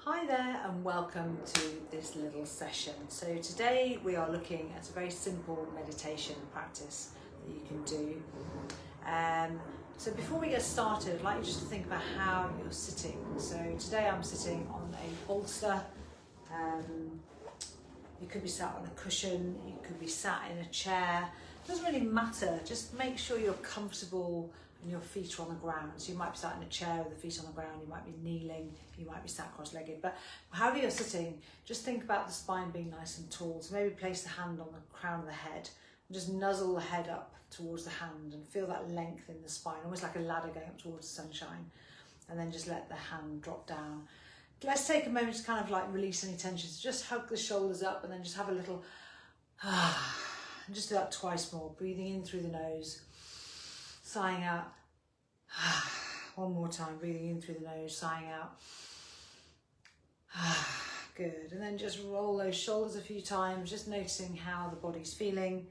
Hi there and welcome to this little session. So today we are looking at a very simple meditation practice that you can do. So before we get started, I'd like you just to think about how you're sitting. So today I'm sitting on a bolster. You could be sat on a cushion, you could be sat in a chair. It doesn't really matter, just make sure you're comfortable and your feet are on the ground. So you might be sat in a chair with the feet on the ground, you might be kneeling, you might be sat cross-legged, but however you're sitting, just think about the spine being nice and tall. So maybe place the hand on the crown of the head and just nuzzle the head up towards the hand and feel that length in the spine, almost like a ladder going up towards the sunshine. And then just let the hand drop down. Let's take a moment to kind of like release any tension. So just hug the shoulders up and then just have a little and just do that twice more. Breathing in through the nose, sighing out. One more time, breathing in through the nose, sighing out. Good. And then just roll those shoulders a few times, just noticing how the body's feeling.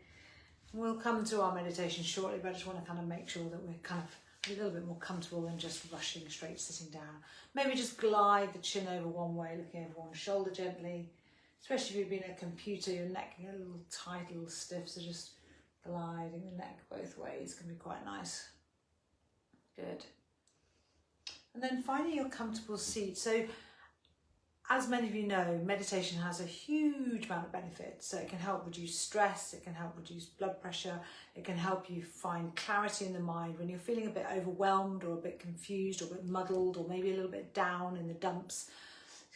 We'll come to our meditation shortly, but I just want to kind of make sure that we're kind of a little bit more comfortable than just rushing straight sitting down. Maybe just glide the chin over one way, looking over one shoulder gently. Especially if you've been at a computer, your neck can get a little tight, a little stiff, so just gliding the neck both ways can be quite nice. Good. And then finding your comfortable seat. So as many of you know, meditation has a huge amount of benefits. So it can help reduce stress, it can help reduce blood pressure, it can help you find clarity in the mind when you're feeling a bit overwhelmed or a bit confused or a bit muddled or maybe a little bit down in the dumps.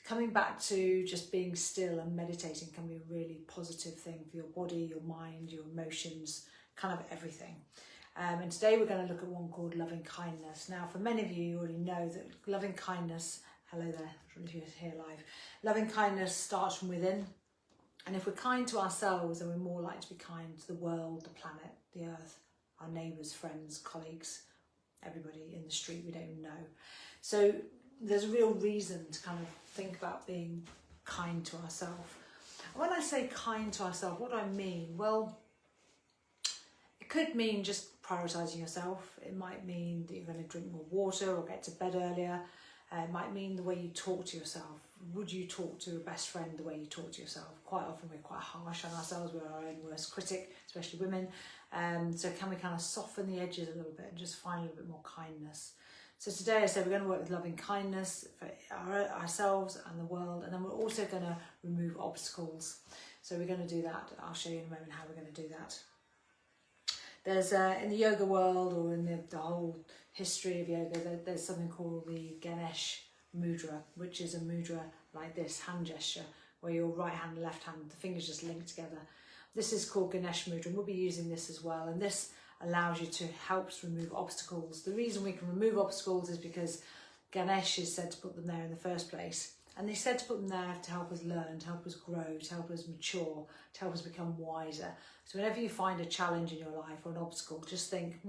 Coming back to just being still and meditating can be a really positive thing for your body, your mind, your emotions, kind of everything. And today we're going to look at one called loving kindness. Now, for many of you, you already know that loving kindness, hello there, if you're here live, loving kindness starts from within. And if we're kind to ourselves, then we're more likely to be kind to the world, the planet, the earth, our neighbours, friends, colleagues, everybody in the street we don't even know. So there's a real reason to kind of think about being kind to ourselves. When I say kind to ourselves, what do I mean? Well, it could mean just prioritising yourself. It might mean that you're going to drink more water or get to bed earlier. It might mean the way you talk to yourself. Would you talk to a best friend the way you talk to yourself? Quite often we're quite harsh on ourselves. We're our own worst critic, especially women. So can we kind of soften the edges a little bit and just find a little bit more kindness? So today I said we're going to work with loving kindness for ourselves and the world, and then we're also going to remove obstacles. So we're going to do that. I'll show you in a moment how we're going to do that. There's in the yoga world, or in the whole history of yoga, there's something called the Ganesh mudra, which is a mudra like this, hand gesture, where your right hand and left hand, the fingers just link together. This is called Ganesh mudra, and we'll be using this as well. And this allows you to help remove obstacles. The reason we can remove obstacles is because Ganesh is said to put them there in the first place. And they said to put them there to help us learn, to help us grow, to help us mature, to help us become wiser. So whenever you find a challenge in your life or an obstacle, just think,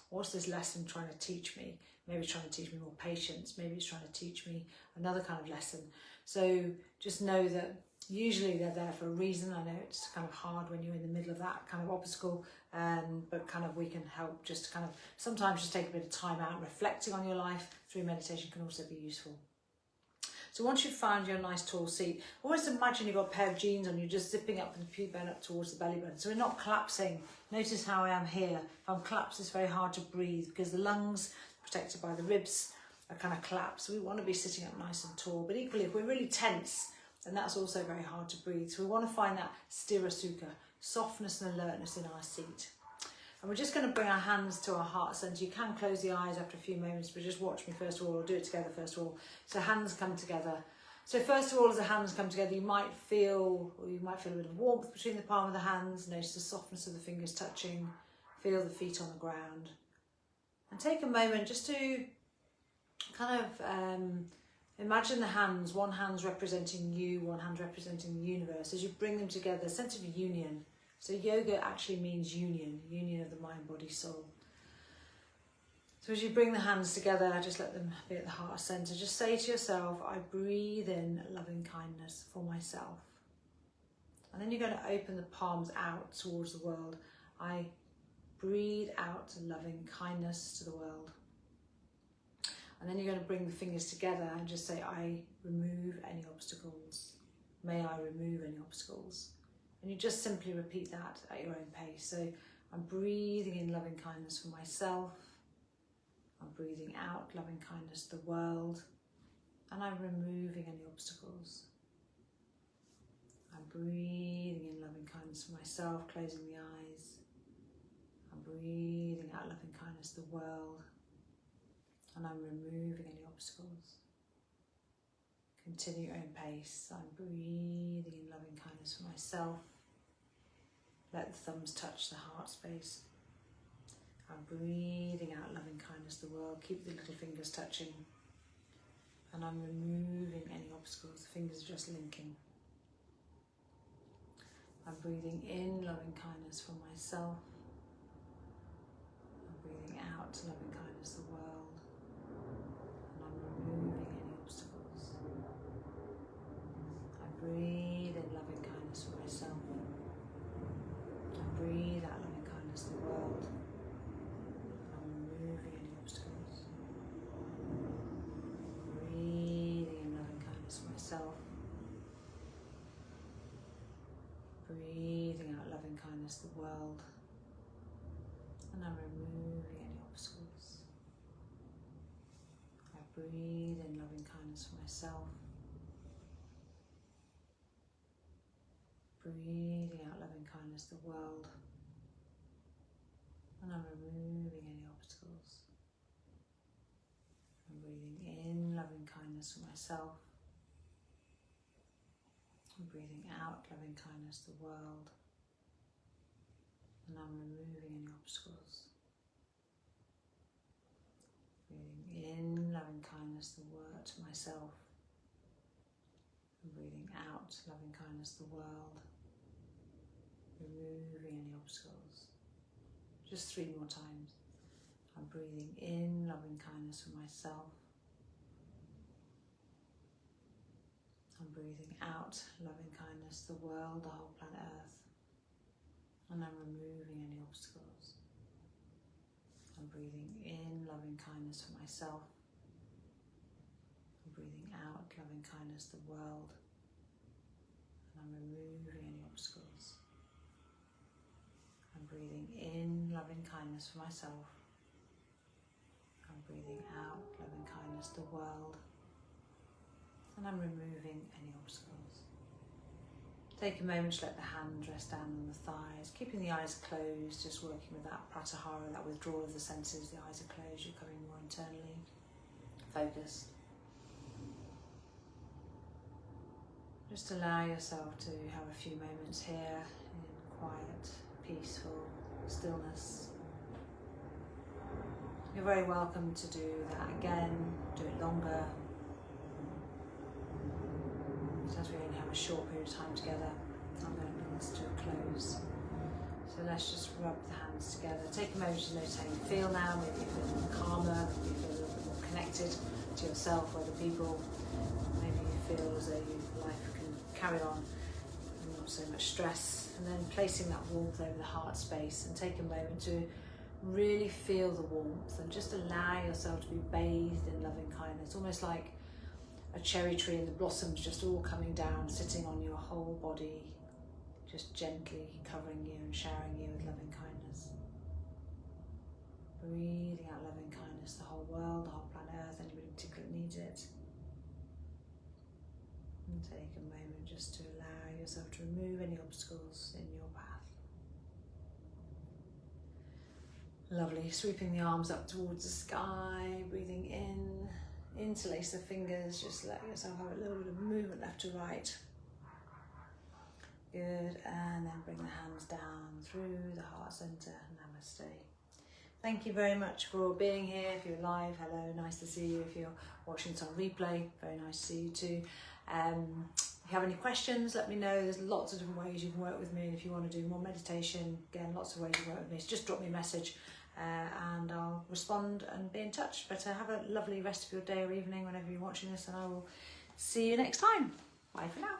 what's this lesson trying to teach me? Maybe it's trying to teach me more patience. Maybe it's trying to teach me another kind of lesson. So just know that usually they're there for a reason. I know it's kind of hard when you're in the middle of that kind of obstacle, but kind of we can help just to kind of sometimes just take a bit of time out and reflecting on your life through meditation can also be useful. So once you've found your nice tall seat, always imagine you've got a pair of jeans on, you're just zipping up the pubic bone up towards the belly button. So we're not collapsing. Notice how I am here. If I'm collapsed, it's very hard to breathe because the lungs, protected by the ribs, are kind of collapsed. So we want to be sitting up nice and tall. But equally, if we're really tense, then that's also very hard to breathe. So we want to find that sthira sukha, softness and alertness in our seat. And we're just going to bring our hands to our heart centre. You can close the eyes after a few moments, but just watch me first of all, or do it together first of all. So hands come together. So first of all, as the hands come together, you might feel a bit of warmth between the palm of the hands. Notice the softness of the fingers touching. Feel the feet on the ground. And take a moment just to kind of imagine the hands, one hand's representing you, one hand representing the universe. As you bring them together, a sense of union. So yoga actually means union of the mind, body, soul. So as you bring the hands together, just let them be at the heart centre. Just say to yourself, I breathe in loving kindness for myself. And then you're going to open the palms out towards the world. I breathe out loving kindness to the world. And then you're going to bring the fingers together and just say, I remove any obstacles. May I remove any obstacles. And you just simply repeat that at your own pace. So I'm breathing in loving kindness for myself. I'm breathing out loving kindness to the world. And I'm removing any obstacles. I'm breathing in loving kindness for myself, closing the eyes. I'm breathing out loving kindness to the world. And I'm removing any obstacles. Continue your own pace. I'm breathing in loving kindness for myself. Let the thumbs touch the heart space. I'm breathing out loving kindness to the world. Keep the little fingers touching. And I'm removing any obstacles. The fingers are just linking. I'm breathing in loving kindness for myself. I'm breathing out loving kindness to the world. And I'm removing any obstacles. I breathe in loving kindness for myself. I breathe out loving kindness to the world. I'm removing any obstacles. Breathing in loving kindness for myself. Breathing out loving kindness to the world. And I'm removing any obstacles. I breathe in loving kindness for myself. Breathing out loving kindness to the world. And I'm removing any obstacles. I'm breathing in loving kindness for myself. I'm breathing out loving kindness to the world. And I'm removing any obstacles. Breathing in loving kindness to myself. And breathing out loving kindness to the world. Removing any obstacles. Just 3 more times. I'm breathing in loving kindness for myself. I'm breathing out loving kindness to the world, the whole planet Earth. And I'm removing any obstacles. I'm breathing in loving kindness for myself. I'm breathing out loving kindness to the world. And I'm removing any obstacles. I'm breathing in loving kindness for myself. I'm breathing out loving kindness to the world. And I'm removing any obstacles. Take a moment to let the hands rest down on the thighs, keeping the eyes closed, just working with that pratyahara, that withdrawal of the senses. The eyes are closed, you're coming more internally focused. Just allow yourself to have a few moments here in quiet, peaceful stillness. You're very welcome to do that again, do it longer. As we only have a short period of time together, I'm going to bring this to a close. So let's just rub the hands together. Take a moment to notice how you feel now. Maybe you feel a little calmer, maybe you feel a little bit more connected to yourself, other people. Maybe you feel as though life can carry on and not so much stress. And then placing that warmth over the heart space, and take a moment to really feel the warmth and just allow yourself to be bathed in loving kindness, almost like a cherry tree and the blossoms just all coming down, sitting on your whole body, just gently covering you and showering you with loving kindness. Breathing out loving kindness, the whole world, the whole planet Earth, anybody in particular that needs it. And take a moment just to allow yourself to remove any obstacles in your path. Lovely, sweeping the arms up towards the sky, breathing in. Interlace the fingers, just let yourself have a little bit of movement left to right. Good, and then bring the hands down through the heart center. Namaste. Thank you very much for being here. If you're live, hello, nice to see you. If you're watching this on replay, very nice to see you too. If you have any questions, let me know. There's lots of different ways you can work with me. And if you want to do more meditation, again, lots of ways you can work with me. So just drop me a message. And I'll respond and be in touch. But have a lovely rest of your day or evening whenever you're watching this, and I will see you next time. Bye for now.